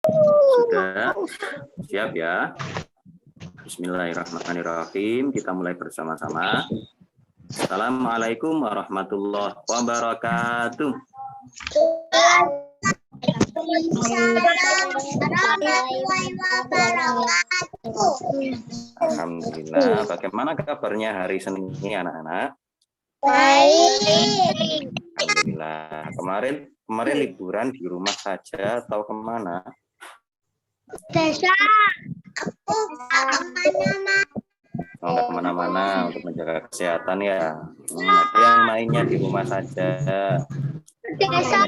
Sudah siap ya? Bismillahirrahmanirrahim. Kita mulai bersama-sama. Assalamualaikum warahmatullahi wabarakatuh. Alhamdulillah. Bagaimana kabarnya hari Senin ini anak-anak? Baik. Alhamdulillah. Kemarin liburan di rumah saja atau kemana? Desa. Oh, nggak kemana-mana untuk menjaga kesehatan ya. Ada yang mainnya di rumah saja. Desa.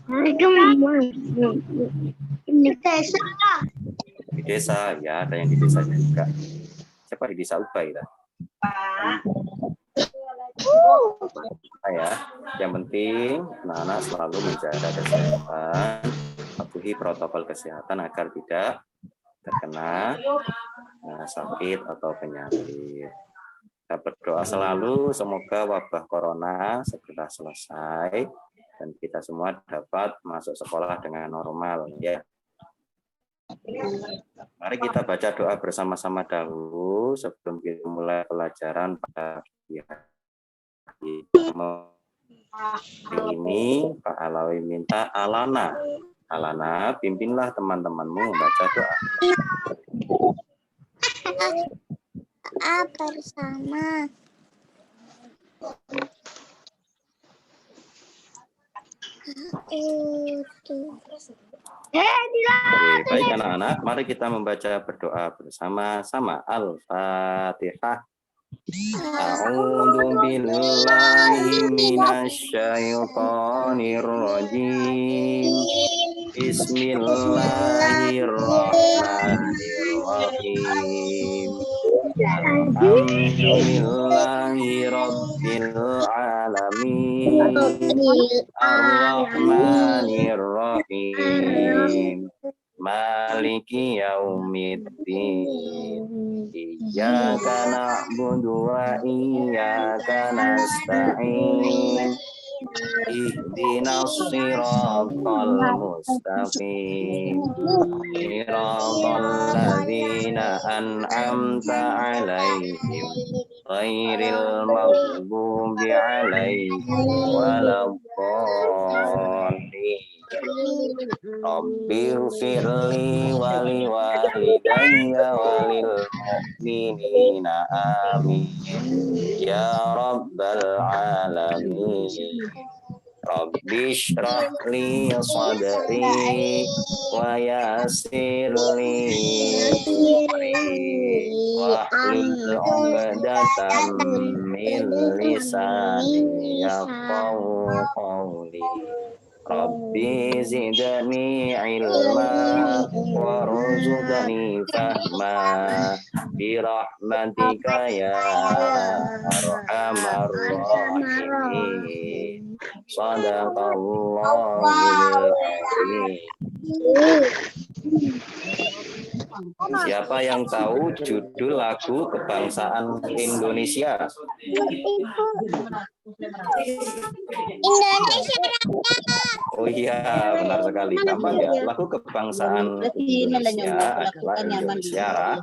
Di rumah. Ini desa. Di desa ya, ada yang di desa juga. Siapa di desa Ubay ya? Ya, yang penting anak-anak selalu menjaga kesehatan, patuhi protokol kesehatan agar tidak terkena sakit atau penyakit. Kita berdoa selalu semoga wabah corona segera selesai dan kita semua dapat masuk sekolah dengan normal ya. Mari kita baca doa bersama-sama dahulu sebelum kita mulai pelajaran pada hari ini. Pak Alawi minta Alana, pimpinlah teman-temanmu membaca doa. Bersama. Baik anak-anak, mari kita membaca berdoa bersama-sama. Al-Fatihah. A'udzu billahi minasyaitonir rajim. Bismillahirrahmanirrahim. Alhamdulillahi rabbil alamin. Ar-Rahmanir-Rahim. Maliki yaumiddin. Iyyaka na'budu wa iyyaka nasta'in. Ihdinas siratal mustaqim. Siratal ladzina an'amta 'alaihim ghairil maghdubi 'alaihim waladdallin. Rabbil firli wali walidayya walil mu'minina amin ya rabbal alamin. Rabbi shrah li sadri wa yassir li amri wahlul 'uqdatam min lisani yafqahu qawli. Rabbi zidni ilma warzuqni fahma birahmatika ya arhamar rahimin. Shadaqallahul azim. Siapa yang tahu judul lagu kebangsaan Indonesia? Indonesia. Oh iya, benar sekali. Gampang ya. Lagu kebangsaan Indonesia adalah Indonesia Raya.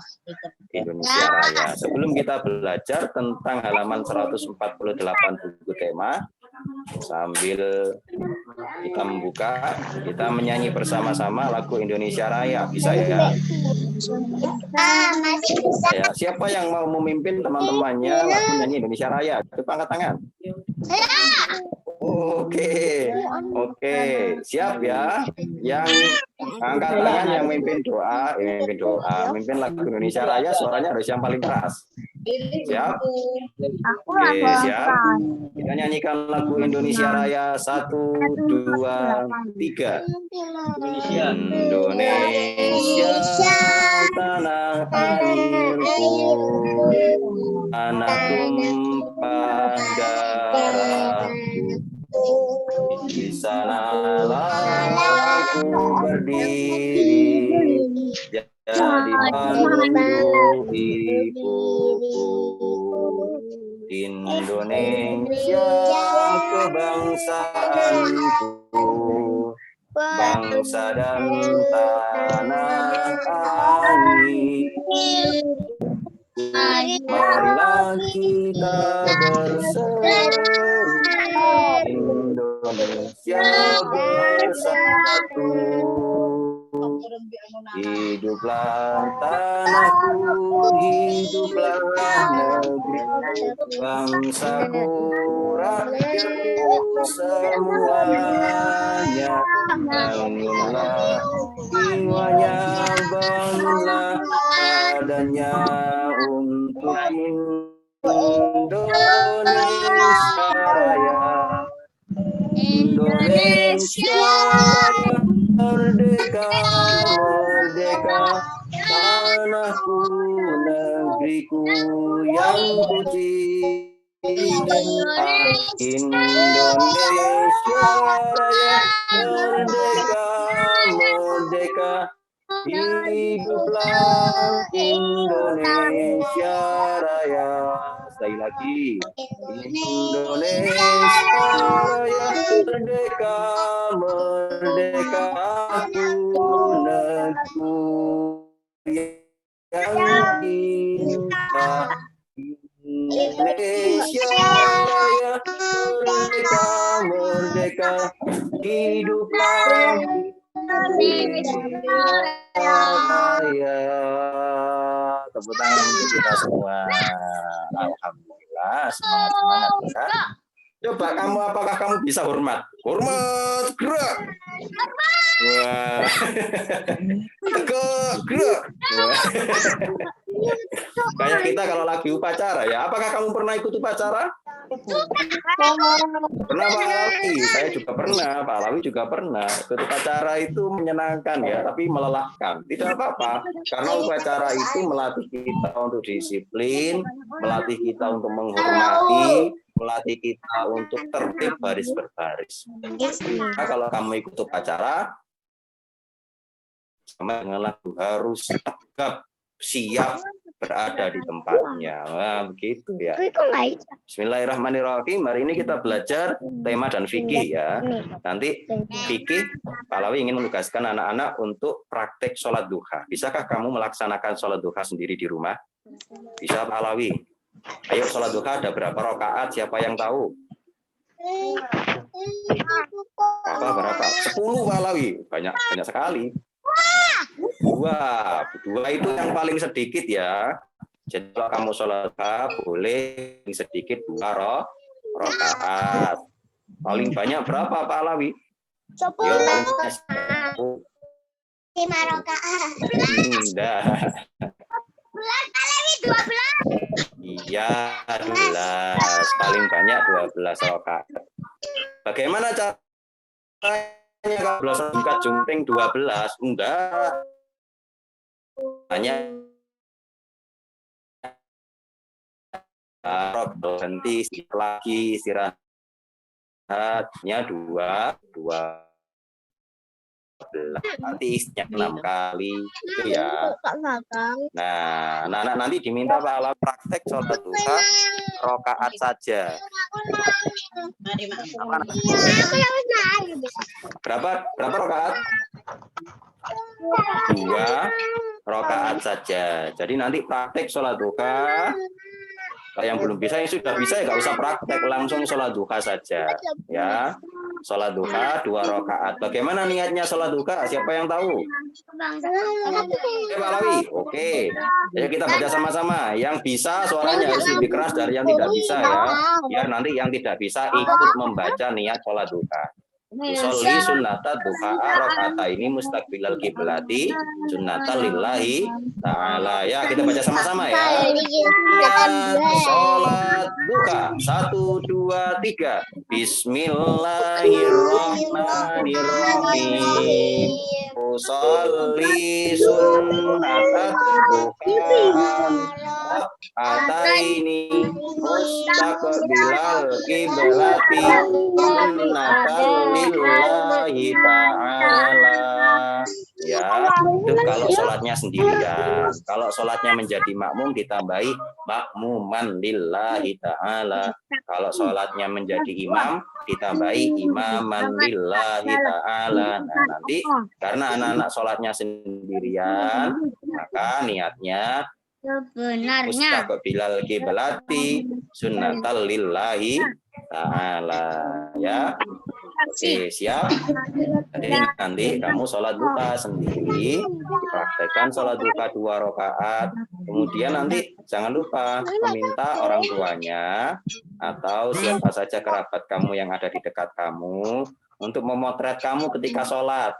Sebelum kita belajar tentang halaman 148 buku tema, sambil kita membuka, kita menyanyi bersama-sama lagu Indonesia Raya. Bisa ya? Ya, siapa yang mau memimpin teman-temannya lagu nyanyi Indonesia Raya? Coba angkat tangan. Oke, siap ya. Yang angkat tangan yang memimpin doa, memimpin lagu Indonesia Raya, suaranya harus yang paling keras. Siap? Oke, siap. Kita nyanyikan lagu Indonesia Raya 1, 2, 3. Indonesia tanah airku, anak tumpah darahku. Di sanalah aku berdiri, jadi pandu hidupku. Indonesia kebangsaanku, bangsa dan tanah air. Marilah kita berseru, Indonesia bersatu. Hiduplah tanahku, hiduplah negeri, bangsaku, rakyatku semuanya. Bangunlah jiwanya, bangunlah badannya untuk Indonesia Raya. Indonesia Raya, merdeka, merdeka, tanahku, negeriku yang ku cinta. Indonesia Raya, merdeka, merdeka, hiduplah Indonesia Raya. Sekali lagi, Indonesia Raya, merdeka, merdeka, aku negeriku yang cinta. Indonesia Raya, merdeka, merdeka, hiduplah Indonesia Raya. Tepuk tangan untuk kita semua. Alhamdulillah, semangat ya. Coba kamu, apakah kamu bisa hormat? Hormat, gerak. Wah. Tegak, gerak. Wah. Kayak kita kalau lagi upacara ya. Apakah kamu pernah ikut upacara? Pernah Pak Alawi? Saya juga pernah. Pak Alawi juga pernah. Ikut upacara itu menyenangkan ya, tapi melelahkan. Tidak apa-apa. Karena upacara itu melatih kita untuk disiplin, melatih kita untuk menghormati, melatih kita untuk tertib baris berbaris. Nah, kalau kamu ikut upacara, sama dengan lagu harus tegap, siap berada di tempatnya. Nah, begitu ya. Bismillahirrahmanirrahim. Hari ini kita belajar tema dan fikih ya. Nanti fikih, Pak Alawi ingin menugaskan anak-anak untuk praktek sholat duha. Bisakah kamu melaksanakan sholat duha sendiri di rumah? Bisa Pak Alawi? Ayo sholat duha ada berapa rakaat? Siapa yang tahu? Berapa? 10 Pak Alawi. Banyak sekali. Dua itu yang paling sedikit ya. Jadi kalau kamu sholat duha boleh sedikit 2 rakaat. Paling banyak berapa Pak Alawi? 10. 5 rakaat. Indah. 12. Iya, 12. Paling banyak 12 rakaat. Bagaimana caranya kalau 12 rakaat jumping 12? Enggak. Hanya berhenti lagi istirahatnya 12 nanti isinya 6 kali itu ya. Nah, anak-anak nanti diminta Pak Alawi praktek sholat duha rakaat saja. Berapa rakaat? 2 rakaat saja. Jadi nanti praktek sholat duha. Kalau yang belum bisa, yang sudah bisa ya nggak usah praktek, langsung sholat duha saja ya. Sholat duha 2 rakaat. Bagaimana niatnya sholat duha? Siapa yang tahu? Oke Pak Alawi. Oke. Ayo kita baca sama-sama. Yang bisa suaranya harus lebih keras dari yang tidak bisa ya. Biar nanti yang tidak bisa ikut membaca niat sholat duha. Usolli sunnata duha rakaata ini mustaqbilal kiblati sunnatan lillahi ta'ala. Ya, kita baca sama-sama ya. Sholat duha 1, 2, 3. Bismillahirrahmanirrahim. Usolli sunnata duha ataini mustaqbilal kiblati sunnatan lillahi ta'ala. Ya, Itu kalau sholatnya sendirian. Kalau sholatnya menjadi makmum ditambahi makmuman lillahi ta'ala. Kalau sholatnya menjadi imam ditambahi imaman lillahi ta'ala. Nah, nanti karena anak-anak sholatnya sendirian, maka niatnya mustaqbilal qiblati sunnatal lillahi ta'ala, ya. Oke, siap. Jadi nanti kamu sholat duha sendiri, dipraktekkan sholat duha 2 rakaat. Kemudian nanti jangan lupa meminta orang tuanya atau siapa saja kerabat kamu yang ada di dekat kamu untuk memotret kamu ketika sholat.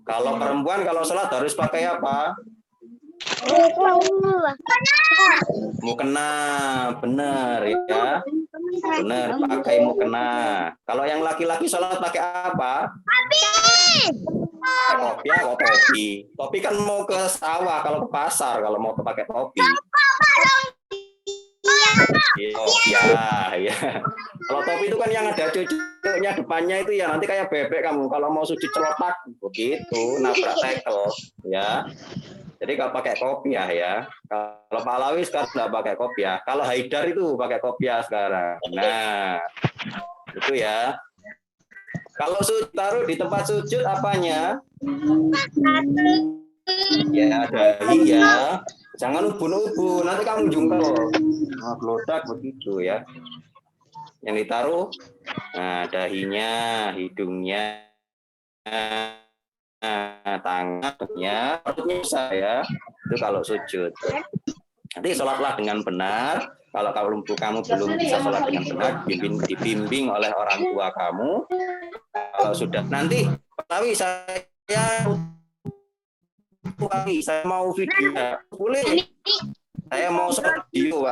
Kalau perempuan kalau sholat harus pakai apa? Mukena, benar ya. Benar, pakai mukena. Kalau yang laki-laki sholat pakai apa? Topi atau topi? Topi kan mau ke sawah, kalau ke pasar, kalau mau pakai topi. Ya. Kalau topi itu kan yang ada cucuknya depannya itu ya nanti kayak bebek kamu. Kalau mau sujud celotak begitu, nabrak tekel ya. Jadi kalau pakai kopiah ya. Kalau Pak Alawi sekarang nggak pakai kopiah. Kalau Haidar itu pakai kopiah sekarang. Nah, itu ya. Kalau taruh di tempat sujud apanya? Ya, dahi ya. Jangan ubun-ubun, nanti kamu jungkel. Nah, gelodak begitu ya. Yang ditaruh, nah dahinya, hidungnya, tangannya, perutnya saya. Itu kalau sujud. Nanti sholatlah dengan benar. Kalau kamu belum bisa sholat dengan benar, dibimbing oleh orang tua kamu. Kalau sudah nanti, tapi saya mau video, boleh. Saya mau sholat video,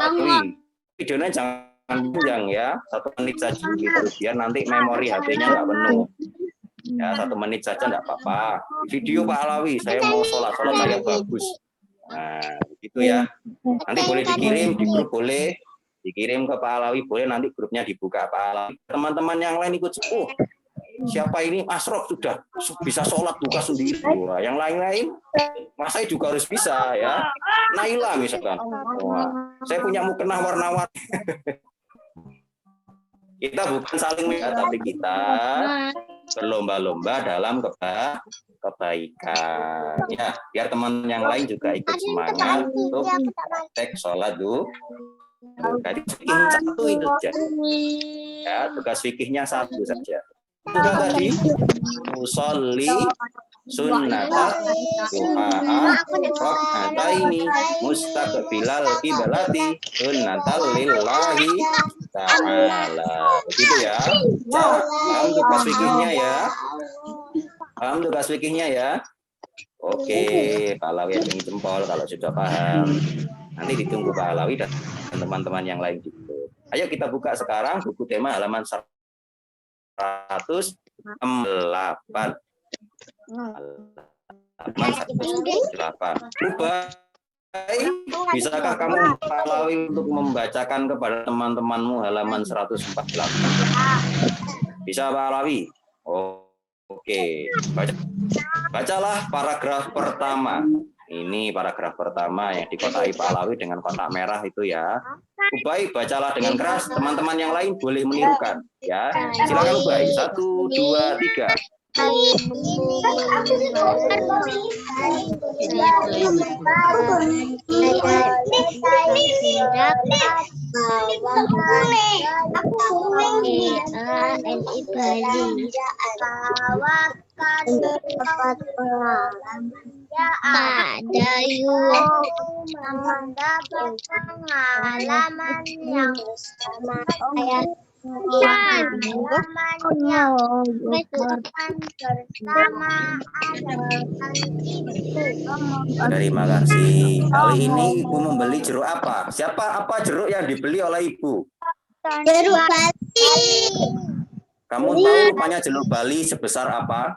videonya jangan panjang ya, 1 menit saja gitu, biar nanti memori HP-nya nggak penuh. Ya 1 menit saja nggak apa-apa. Video Pak Alawi, saya mau sholat saya bagus. Nah, gitu ya. Nanti boleh dikirim di grup, boleh dikirim ke Pak Alawi, boleh nanti grupnya dibuka Pak Alawi. Teman-teman yang lain ikut. Oh, siapa ini? Asrof sudah bisa sholat buka sendiri. Wah, yang lain-lain, Mas saya juga harus bisa ya. Naila misalkan. Wah, saya punya mukena warna-warni. Kita bukan saling melihat, tapi kita berlomba-lomba dalam kebaikan. Ya, biar teman yang lain juga ikut semangat untuk praktek sholat dulu. Jadi fikih 1 itu saja. Ya, tugas fikihnya 1 saja. Sudah tadi musolli sunnatat duha ini mustaqbilal qiblati sunnatal lillahi ta'ala. Begitu ya. Paham tugas fikihnya ya? Paham tugas fikihnya ya? Oke, Pak Alawi acungi jempol kalau sudah paham. Nanti ditunggu Pak Alawi dan teman-teman yang lain juga. Ayo kita buka sekarang buku tema halaman 108. Bisakah kamu Pak Alawi untuk membacakan kepada teman-temanmu halaman 148? Bisa Pak Alawi? Oh, oke. Bacalah paragraf pertama. Ini paragraf pertama yang dikotai Pak Alawi dengan kotak merah itu ya. Ubay, bacalah dengan keras. Teman-teman yang lain boleh menirukan. Ya, silakan Ubay. 1, 2, 3. Ada mendapat pengalaman yang sama ayat Terima kasih. Kali ini Ibu membeli jeruk apa? Apa jeruk yang dibeli oleh Ibu? Jeruk Bali. Kamu tahu rupanya jeruk Bali sebesar apa?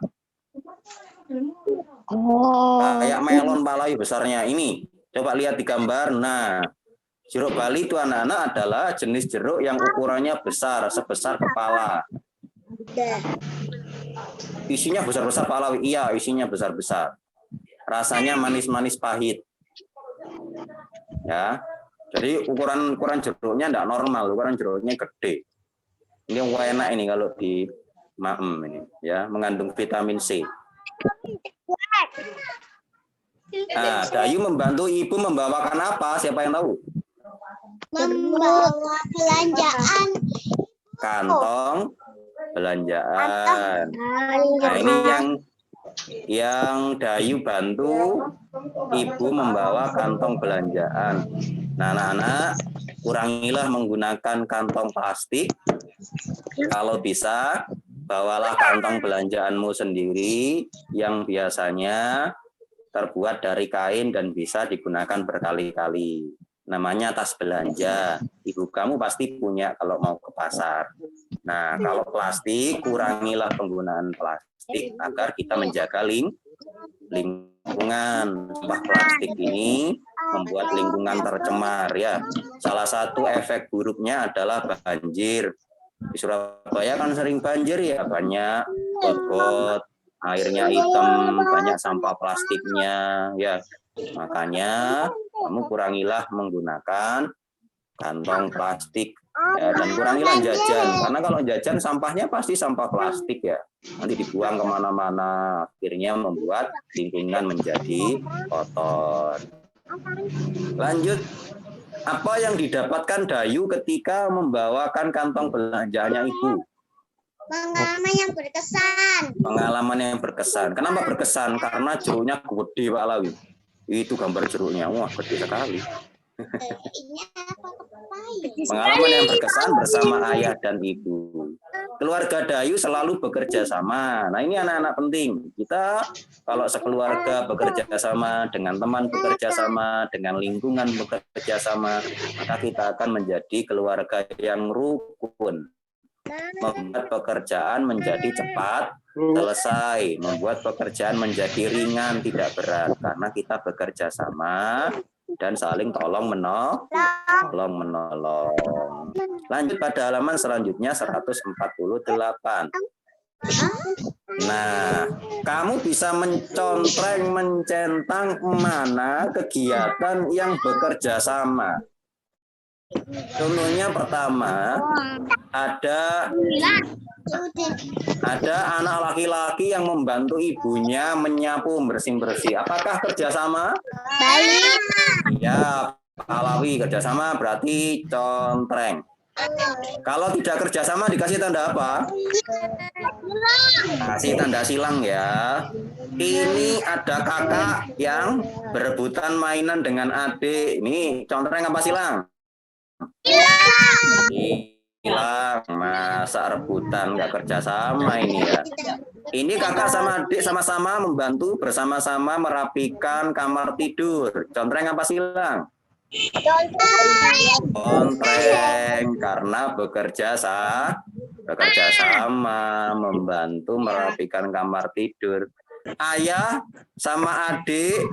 Kayak melon Pak Alawi besarnya. Ini coba lihat di gambar. Nah, jeruk Bali itu anak-anak adalah jenis jeruk yang ukurannya besar, sebesar kepala. Isinya besar-besar Pak Alawi. Iya, isinya besar-besar. rasanya manis-manis pahit. Ya. Jadi ukuran jeruknya enggak normal, ukuran jeruknya gede. Ini yang enak ini kalau di maem ini, ya, mengandung vitamin C. Nah, Dayu membantu ibu membawakan apa? Siapa yang tahu? Membawa belanjaan. Kantong belanjaan. Nah, ini yang Dayu bantu ibu membawa kantong belanjaan. Nah, anak-anak, kurangilah menggunakan kantong plastik. Kalau bisa, bawalah kantong belanjaanmu sendiri yang biasanya terbuat dari kain dan bisa digunakan berkali-kali. Namanya tas belanja. Ibu kamu pasti punya kalau mau ke pasar. Nah, kalau plastik, kurangilah penggunaan plastik agar kita menjaga lingkungan. Sampah plastik ini membuat lingkungan tercemar, ya. Salah satu efek buruknya adalah banjir. Di Surabaya kan sering banjir, ya, banyak got-got, airnya hitam, banyak sampah plastiknya, ya. Makanya kamu kurangilah menggunakan kantong plastik, ya, dan kurangilah jajan, karena kalau jajan sampahnya pasti sampah plastik, ya, nanti dibuang kemana-mana, akhirnya membuat lingkungan menjadi kotor. Lanjut, apa yang didapatkan Dayu ketika membawakan kantong belanjaannya ibu? Pengalaman yang berkesan. Pengalaman yang berkesan. Kenapa berkesan? Karena jeruknya gede, Pak Lawi. Itu gambar jeruknya, wah gede sekali. Pengalaman yang berkesan bersama ayah dan ibu. Keluarga Dayu selalu bekerja sama. Nah, ini anak-anak penting. Kita kalau sekeluarga bekerja sama, dengan teman bekerja sama, dengan lingkungan bekerja sama, maka kita akan menjadi keluarga yang rukun. Membuat pekerjaan menjadi cepat selesai, membuat pekerjaan menjadi ringan, tidak berat, karena kita bekerja sama dan saling tolong menolong. Lanjut pada halaman selanjutnya 148. Nah, kamu bisa mencentang mana kegiatan yang bekerja sama. Contohnya pertama, ada anak laki-laki yang membantu ibunya menyapu, bersih-bersih. Apakah kerjasama? Baik. Ya, Pak Lawi, kerjasama berarti contreng. Kalau tidak kerjasama dikasih tanda apa? Kasih tanda silang, ya. Ini ada kakak yang berebutan mainan dengan adik. Ini contreng apa silang? Hilang, masa rebutan nggak kerjasama ini, ya. Ini kakak sama adik sama-sama membantu bersama-sama merapikan kamar tidur. Contreng apa silang? Contreng, karena bekerja sama membantu merapikan kamar tidur. Ayah sama adik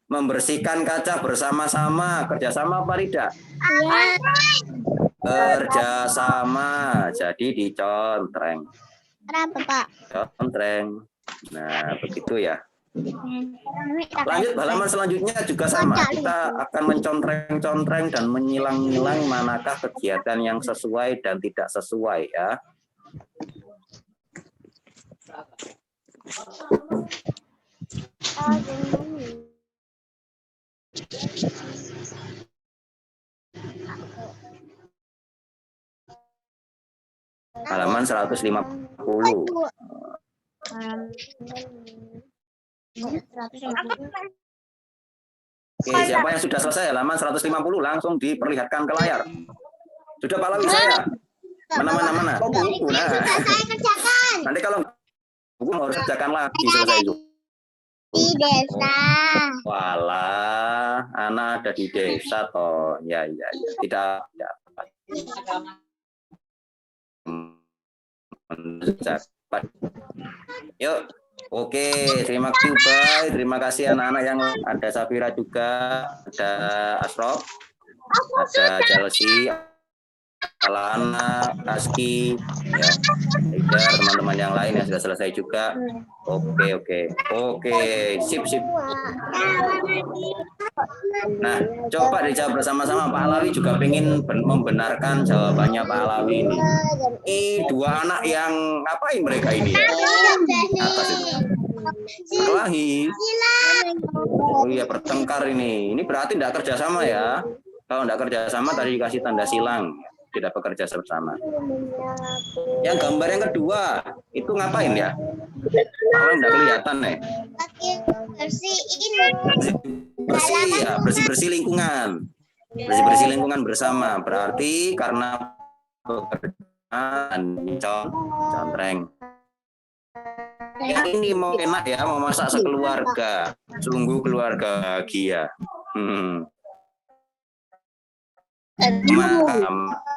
membersihkan kaca bersama-sama, kerjasama apa tidak? Kerjasama, jadi dicontreng. Kenapa, Pak? Contreng. Nah, begitu, ya. Lanjut, halaman selanjutnya juga sama. Kita akan mencontreng-contreng dan menyilang-nyilang manakah kegiatan yang sesuai dan tidak sesuai, ya. Halaman 150. Oke, siapa yang sudah selesai halaman 150 langsung diperlihatkan ke layar. Sudah Pak Lawi saya? Mana? Oh, buku. Nah. Saya kerjakan. Nanti kalau buku harus kerjakan lagi selesai itu. Di desa. Walah, anak ada di desa toh. Ya. Tidak. Yuk. Oke, terima kasih Ubay, terima kasih anak-anak yang ada Safira juga, ada Asrof, ada Chelsea, Alana, Aski, ya, Haidar, teman-teman yang lain yang sudah selesai juga. Oke, sip. Nah, coba dijawab bersama-sama. Pak Alawi juga ingin membenarkan jawabannya Pak Alawi ini. Dua anak yang ngapain mereka ini ya? Atas itu. Berkelahi. Oh iya, bertengkar ini. Ini berarti tidak kerjasama ya. Kalau tidak kerjasama tadi dikasih tanda silang. Tidak bekerja bersama. Yang gambar yang kedua itu ngapain ya? Kalau tidak kelihatan nih. Bersih lingkungan. Bersih lingkungan bersama. Berarti karena pekerjaan contreng. Ini mau enak ya, mau masak sekeluarga. Sungguh keluarga bahagia.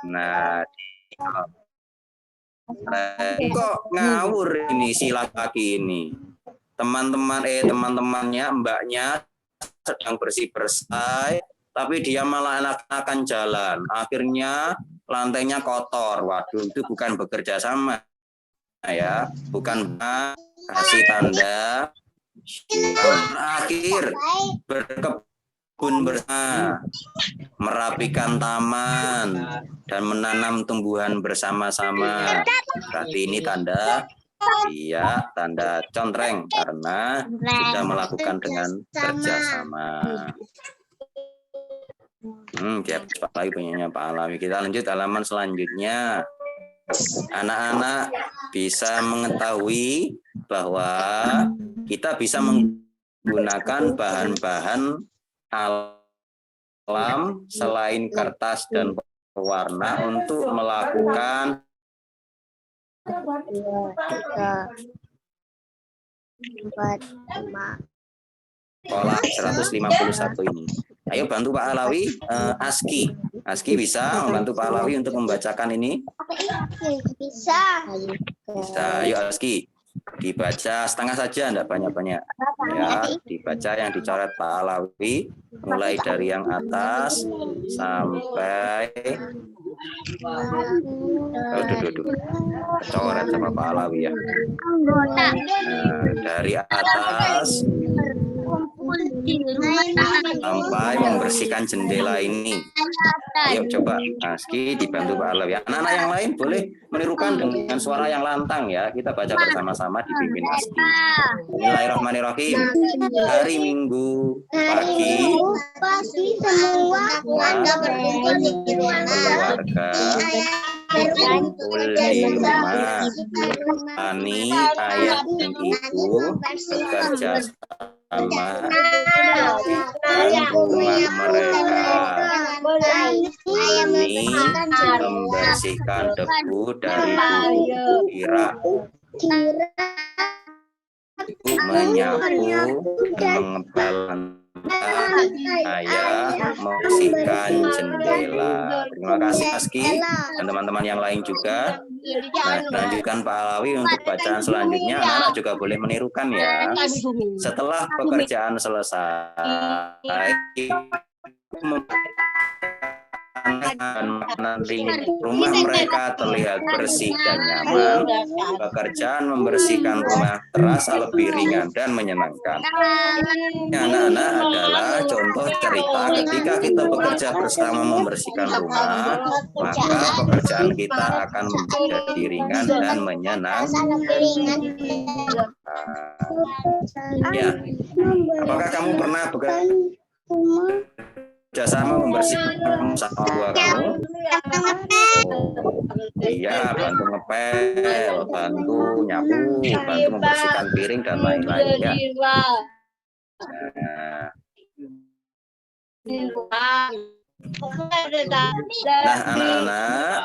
Nah, kok ngawur ini si laki ini. Teman-temannya, mbaknya sedang bersih-bersih, tapi dia malah enak-enakan jalan. Akhirnya lantainya kotor. Waduh, itu bukan bekerja sama ya, bukan kasih tanda. Akhir berkebun bersama, merapikan taman dan menanam tumbuhan bersama-sama. Berarti ini tanda contreng karena sudah melakukan dengan kerjasama. Siapa lagi punyanya Pak Alawi? Kita lanjut halaman selanjutnya. Anak-anak bisa mengetahui bahwa kita bisa menggunakan bahan-bahan alam selain kertas dan pewarna untuk melakukan pola 151 ini. Ayo bantu Pak Alawi, Aski bisa membantu Pak Alawi untuk membacakan ini? Bisa. Ayo Aski, dibaca setengah saja, enggak banyak-banyak. Ya, dibaca yang dicoret Pak Alawi, mulai dari yang atas sampai coret sama Pak Alawi ya. Nah, dari atas sampai membersihkan jendela ini. Ayo coba Aski dibantu Pak Alawi. Anak-anak yang lain boleh menirukan dengan suara yang lantang ya. Kita baca bersama-sama dipimpin Aski. Bismillahirrahmanirrahim. Hari Minggu pagi semua keluarga berkumpul di rumah. Berkumpul di rumah. Ani, ayah, dan ibu bekerja sama rumah mereka. Ini membersihkan debu dari tubuh Ira. Menyapu dan mengepel ayah membersihkan jendela. Terima kasih Aski dan teman-teman yang lain juga. Nah, lanjutkan Pak Alawi untuk bacaan selanjutnya. Anak-anak juga boleh menirukan ya. Setelah pekerjaan selesai, makanan ringan rumah mereka terlihat bersih dan nyaman. Pekerjaan membersihkan rumah terasa lebih ringan dan menyenangkan. Anak-anak adalah contoh cerita ketika kita bekerja bersama membersihkan rumah, maka pekerjaan kita akan menjadi ringan dan menyenangkan. Ya, apakah kamu pernah bekerjasama membersihkan sama dua kamu? Iya, bantu ngepel, bantu nyapu, bantu membersihkan piring dan lain-lain ya. Nah, anak-anak,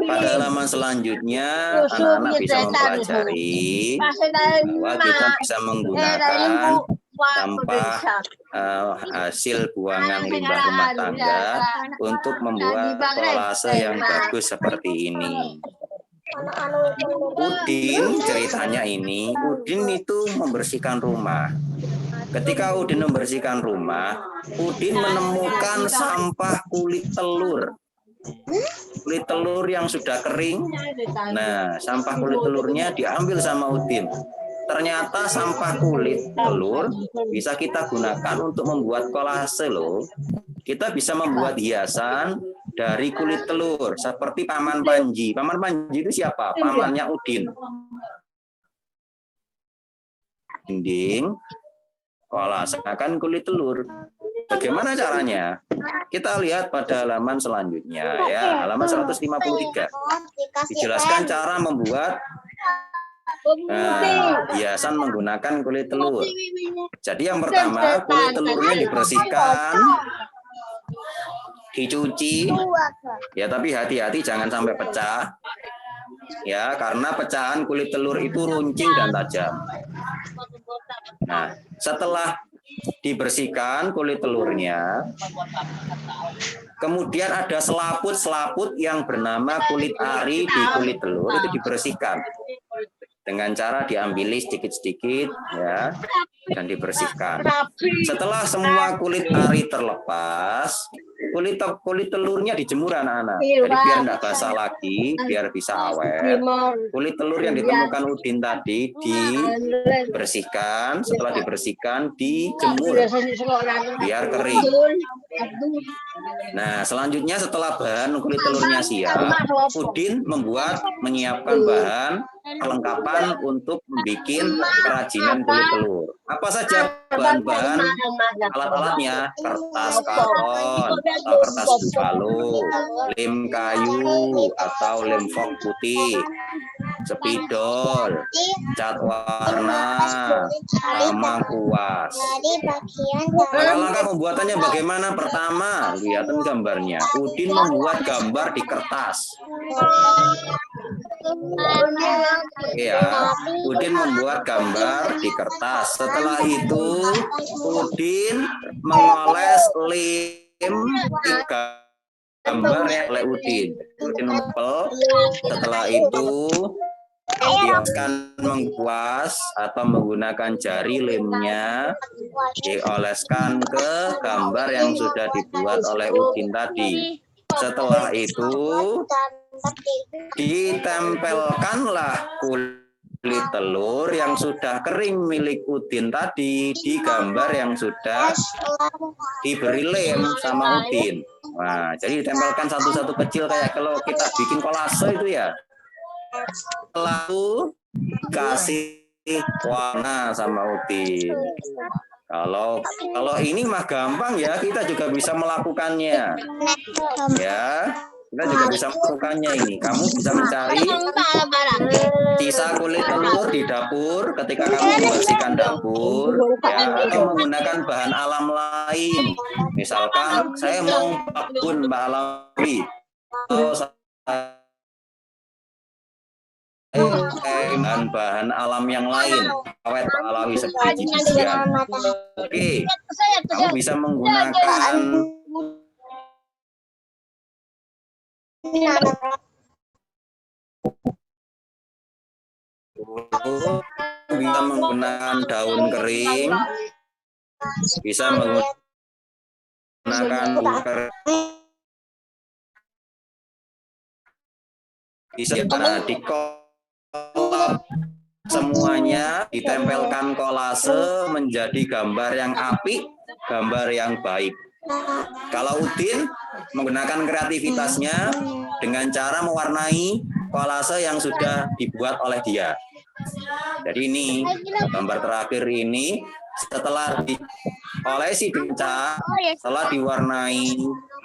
pada halaman selanjutnya anak-anak bisa mempelajari bahwa kita bisa menggunakan sampah hasil buangan limbah rumah tangga untuk membuat kolase yang bagus seperti ini. Udin ceritanya ini, Udin itu membersihkan rumah. Ketika Udin membersihkan rumah, Udin menemukan sampah kulit telur. kulit telur yang sudah kering. Nah, sampah kulit telurnya diambil sama Udin. Ternyata sampah kulit telur bisa kita gunakan untuk membuat kolase loh. Kita bisa membuat hiasan dari kulit telur seperti Paman Panji. Paman Panji itu siapa? Pamannya Udin. Dinding kolasakan kulit telur. Bagaimana caranya? Kita lihat pada halaman selanjutnya ya, halaman 153. Dijelaskan cara membuat hiasan menggunakan kulit telur. Jadi yang pertama, kulit telurnya dibersihkan, dicuci, ya tapi hati-hati jangan sampai pecah. Ya, karena pecahan kulit telur itu runcing dan tajam. Nah, setelah dibersihkan kulit telurnya, kemudian ada selaput-selaput yang bernama kulit ari di kulit telur, itu dibersihkan dengan cara diambili sedikit-sedikit ya, dan dibersihkan. Setelah semua kulit ari terlepas, kulit telurnya dijemur anak-anak. Jadi biar enggak basah lagi, biar bisa awet. Kulit telur yang ditemukan Udin tadi dibersihkan, setelah dibersihkan dijemur biar kering. Nah, selanjutnya setelah bahan kulit telurnya siap, Udin menyiapkan bahan perlengkapan untuk membuat kerajinan kulit telur. Apa saja bahan-bahan alat-alatnya? Kertas karton atau kertas bufalo, lem kayu atau lem fok putih, spidol, cat warna, sama kuas. Langkah-langkah pembuatannya bagaimana? Pertama, lihat gambarnya. Udin membuat gambar di kertas. Ya, Udin membuat gambar di kertas. Setelah itu, Udin mengoles lem di gambar yang oleh Udin. Udin nempel. Setelah itu, dia akan mengkuas atau menggunakan jari lemnya dioleskan ke gambar yang sudah dibuat oleh Udin tadi. Setelah itu ditempelkanlah kulit telur yang sudah kering milik Udin tadi di gambar yang sudah diberi lem sama Udin. Nah, jadi ditempelkan satu-satu kecil kayak kalau kita bikin kolase itu ya. Lalu kasih warna sama Udin. Kalau ini mah gampang ya, kita juga bisa melakukannya. Ya, kita juga bisa melakukannya ini. Kamu bisa mencari sisa kulit telur di dapur ketika kamu membersihkan dapur, ya, atau menggunakan bahan alam lain. Misalkan saya mau babon Mbak Alawi, atau bahan alam yang lain, awet Alawi seperti bijian. Oke, kamu bisa menggunakan daun kering, bisa menggunakan bisa semuanya ditempelkan kolase menjadi gambar yang apik, gambar yang baik. Kalau Udin menggunakan kreativitasnya dengan cara mewarnai kolase yang sudah dibuat oleh dia. Jadi ini gambar terakhir ini setelah diolesi dengan setelah diwarnai,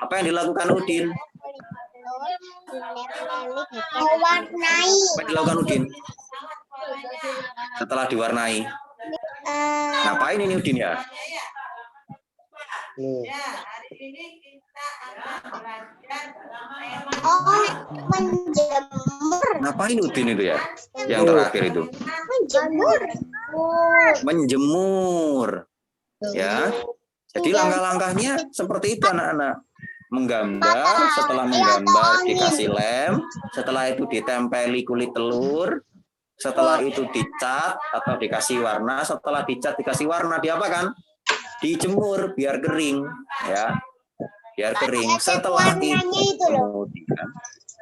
apa yang dilakukan Udin? Mewarnai. Apa yang dilakukan Udin? Setelah diwarnai. Ngapain ini Udin ya? Menjemur. Ngapain Udin itu ya? Yang terakhir itu. Menjemur. Ya. Jadi langkah-langkahnya seperti itu anak-anak. Menggambar, setelah menggambar dikasih lem, setelah itu ditempeli kulit telur, setelah itu dicat atau dikasih warna, setelah dicat dikasih warna, diapakan? Dijemur biar kering, ya, biar kering. Setelah itu kemudian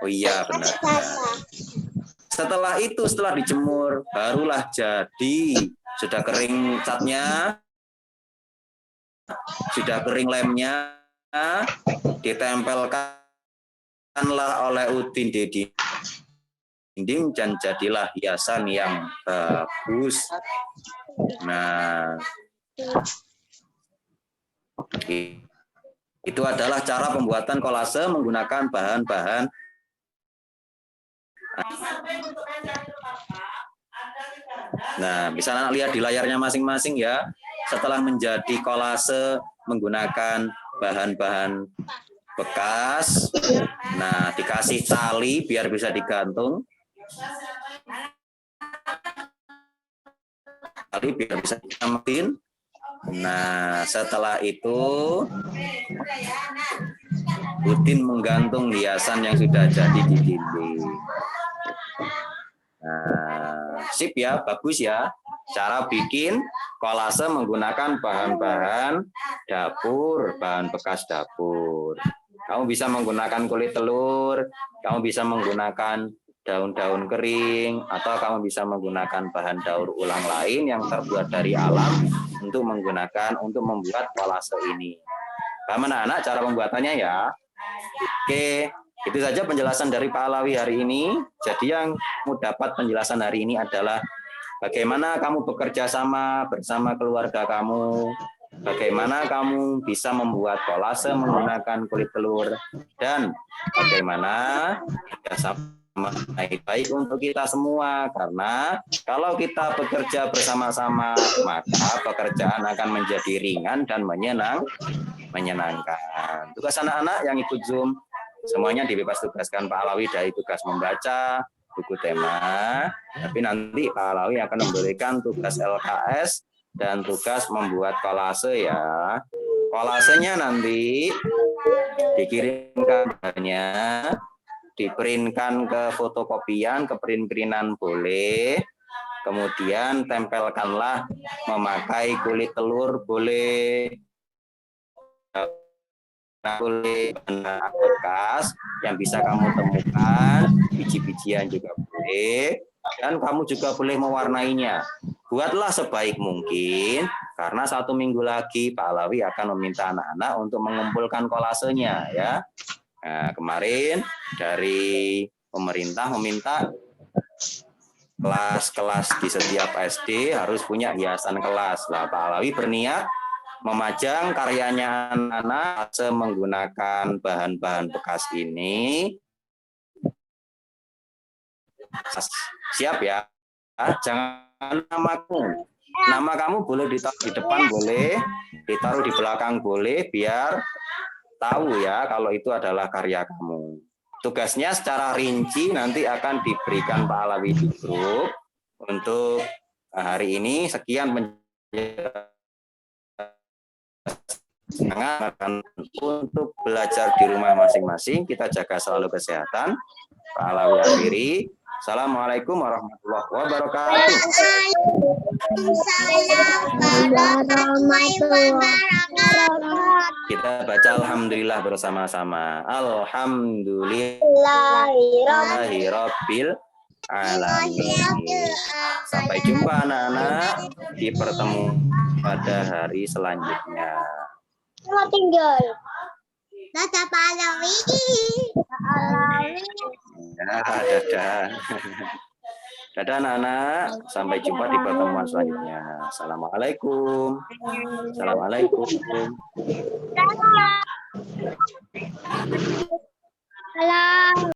Oh iya benar. Setelah itu, setelah dijemur, barulah jadi. Sudah kering catnya, sudah kering lemnya, ditempelkanlah oleh Udin di dinding dan jadilah hiasan yang bagus. Nah, itu adalah cara pembuatan kolase menggunakan bahan-bahan. Nah, bisa anak lihat di layarnya masing-masing ya. Setelah menjadi kolase menggunakan bahan-bahan bekas, nah dikasih tali biar bisa digantung. Tali biar bisa diamatin. Nah, setelah itu Udin menggantung hiasan yang sudah jadi di dinding. Nah, sip ya, bagus ya. Cara bikin kolase menggunakan bahan-bahan dapur, bahan bekas dapur. Kamu bisa menggunakan kulit telur, kamu bisa menggunakan daun-daun kering, atau kamu bisa menggunakan bahan daur ulang lain yang terbuat dari alam untuk membuat kolase ini. Paham anak-anak cara pembuatannya ya? Oke. Itu saja penjelasan dari Pak Alawi hari ini. Jadi yang kamu dapat penjelasan hari ini adalah bagaimana kamu bekerja sama bersama keluarga kamu, bagaimana kamu bisa membuat kolase menggunakan kulit telur, dan bagaimana kerjasama baik untuk kita semua. Karena kalau kita bekerja bersama-sama, maka pekerjaan akan menjadi ringan dan menyenangkan. Tugas anak-anak yang ikut Zoom, semuanya dibebas tugaskan Pak Alawi dari tugas membaca buku tema, tapi nanti Pak Alawi akan memberikan tugas LKS dan tugas membuat kolase ya. Kolasenya nanti dikirimkan bahannya, diprintkan ke fotokopian, ke print-printan boleh, kemudian tempelkanlah memakai kulit telur boleh, boleh bekas yang bisa kamu temukan, biji-bijian juga boleh, dan kamu juga boleh mewarnainya. Buatlah sebaik mungkin, karena 1 minggu lagi Pak Alawi akan meminta anak-anak untuk mengumpulkan kolasenya ya. Nah, kemarin dari pemerintah meminta kelas-kelas di setiap SD harus punya hiasan kelas. Nah, Pak Alawi berniat memajang karyanya anak-anak menggunakan bahan-bahan bekas ini. Siap ya? Jangan namamu. Nama kamu boleh ditaruh di depan, boleh ditaruh di belakang, boleh, biar tahu ya kalau itu adalah karya kamu. Tugasnya secara rinci nanti akan diberikan Pak Alawi di grup. Untuk hari ini sekian untuk belajar di rumah masing-masing. Kita jaga selalu kesehatan. Pak Alawi akhiri. Assalamualaikum warahmatullahi wabarakatuh. Kita baca alhamdulillah bersama-sama. Alhamdulillahirabbil alamin. Sampai jumpa anak-anak di pertemuan pada hari selanjutnya. Mau tinggal. Dadah Pak Alawi. Ya, dadah. Dadah anak-anak. Sampai jumpa di pertemuan selanjutnya. Assalamualaikum. Assalamualaikum. Halo.